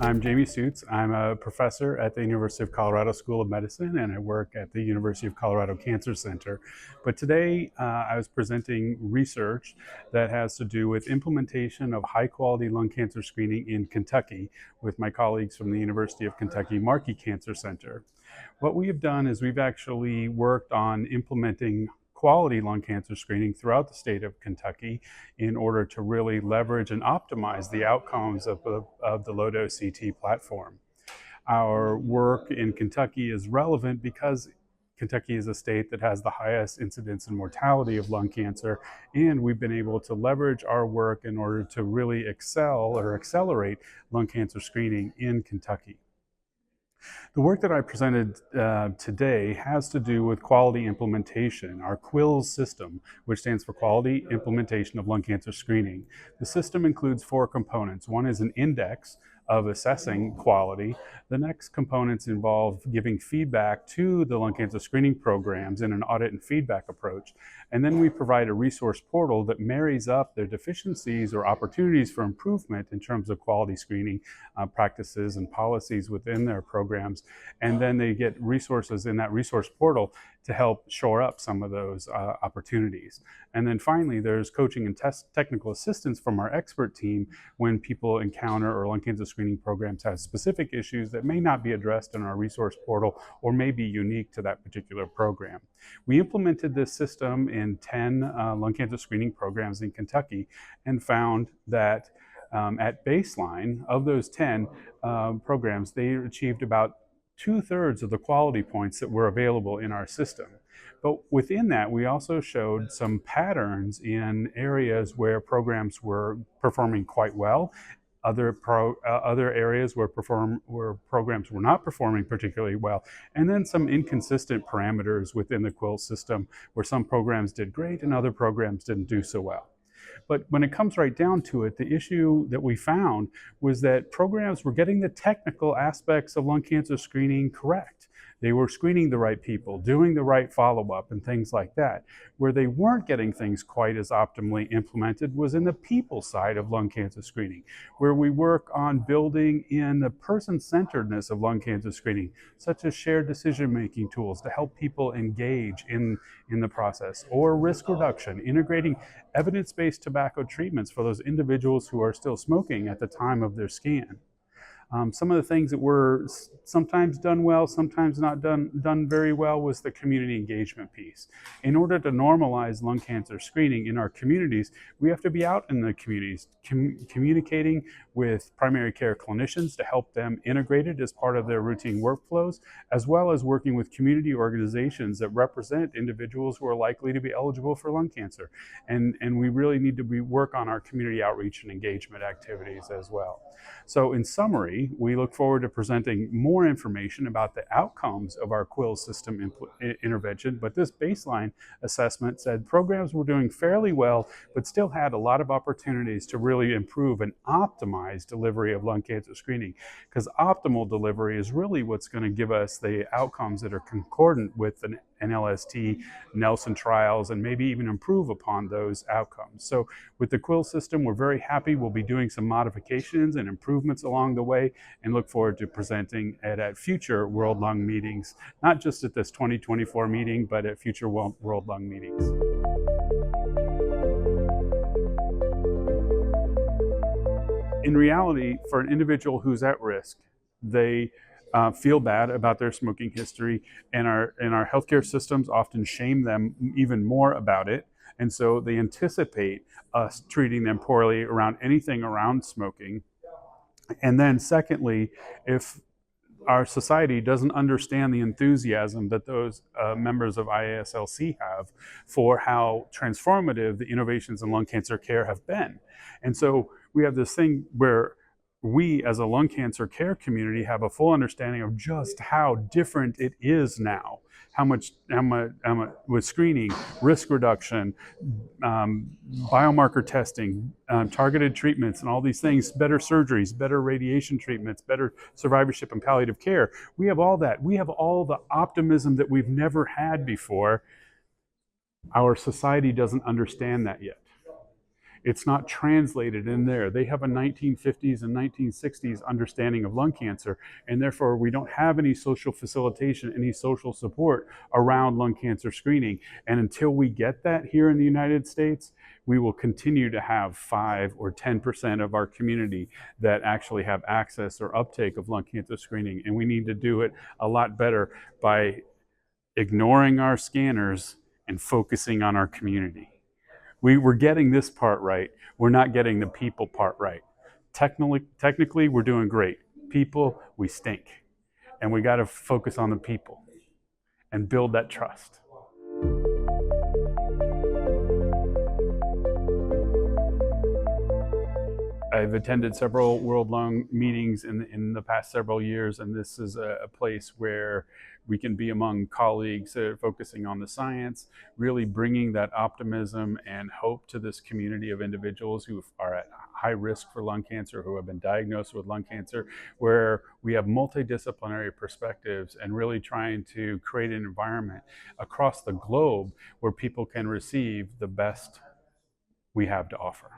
I'm Jamie Studts. I'm a professor at the University of Colorado School of Medicine, and I work at the University of Colorado Cancer Center. But today I was presenting research that has to do with implementation of high-quality lung cancer screening in Kentucky with my colleagues from the University of Kentucky Markey Cancer Center. What we have done is we've actually worked on implementing quality lung cancer screening throughout the state of Kentucky in order to really leverage and optimize the outcomes of the low-dose CT platform. Our work in Kentucky is relevant because Kentucky is a state that has the highest incidence and mortality of lung cancer, and we've been able to leverage our work in order to really excel or accelerate lung cancer screening in Kentucky. The work that I presented today has to do with quality implementation, our QUILS system, which stands for Quality Implementation of Lung Cancer Screening. The system includes 4 components. One is an index of assessing quality. The next components involve giving feedback to the lung cancer screening programs in an audit and feedback approach. And then we provide a resource portal that marries up their deficiencies or opportunities for improvement in terms of quality screening practices and policies within their programs. And then they get resources in that resource portal to help shore up some of those opportunities. And then finally, there's coaching and technical assistance from our expert team when people encounter or lung cancer screening programs have specific issues that may not be addressed in our resource portal or may be unique to that particular program. We implemented this system in 10 lung cancer screening programs in Kentucky and found that at baseline of those 10 programs, they achieved about 2/3 of the quality points that were available in our system. But within that, we also showed some patterns in areas where programs were performing quite well, other areas where programs were not performing particularly well, and then some inconsistent parameters within the QUILS system where some programs did great and other programs didn't do so well. But when it comes right down to it, the issue that we found was that programs were getting the technical aspects of lung cancer screening correct. They were screening the right people, doing the right follow-up and things like that. Where they weren't getting things quite as optimally implemented was in the people side of lung cancer screening, where we work on building in the person-centeredness of lung cancer screening, such as shared decision-making tools to help people engage in the process, or risk reduction, integrating evidence-based tobacco treatments for those individuals who are still smoking at the time of their scan. Some of the things that were sometimes done well, sometimes not done very well was the community engagement piece. In order to normalize lung cancer screening in our communities, we have to be out in the communities, communicating with primary care clinicians to help them integrate it as part of their routine workflows, as well as working with community organizations that represent individuals who are likely to be eligible for lung cancer. And we really need to work on our community outreach and engagement activities as well. So in summary, we look forward to presenting more information about the outcomes of our QUILS system intervention, but this baseline assessment said programs were doing fairly well, but still had a lot of opportunities to really improve and optimize delivery of lung cancer screening, because optimal delivery is really what's going to give us the outcomes that are concordant with an NLST, Nelson trials, and maybe even improve upon those outcomes. So with the QUILS system, we're very happy. We'll be doing some modifications and improvements along the way and look forward to presenting it at future World Lung meetings, not just at this 2024 meeting, but at future World Lung meetings. In reality, for an individual who's at risk, they feel bad about their smoking history, and our healthcare systems often shame them even more about it. And so they anticipate us treating them poorly around anything around smoking. And then secondly, if our society doesn't understand the enthusiasm that those members of IASLC have for how transformative the innovations in lung cancer care have been. And so we have this thing where we as a lung cancer care community have a full understanding of just how different it is now. How much with screening, risk reduction, biomarker testing, targeted treatments, and all these things, better surgeries, better radiation treatments, better survivorship and palliative care. We have all that. We have all the optimism that we've never had before. Our society doesn't understand that yet. It's not translated in there. They have a 1950s and 1960s understanding of lung cancer, and therefore we don't have any social facilitation, any social support around lung cancer screening. And until we get that here in the United States, we will continue to have 5 or 10% of our community that actually have access or uptake of lung cancer screening. And we need to do it a lot better by ignoring our scanners and focusing on our community. We're getting this part right. We're not getting the people part right. Technically, we're doing great. People, we stink. And we got to focus on the people and build that trust. I've attended several World Lung meetings in the past several years, and this is a place where we can be among colleagues that are focusing on the science, really bringing that optimism and hope to this community of individuals who are at high risk for lung cancer, who have been diagnosed with lung cancer, where we have multidisciplinary perspectives and really trying to create an environment across the globe where people can receive the best we have to offer.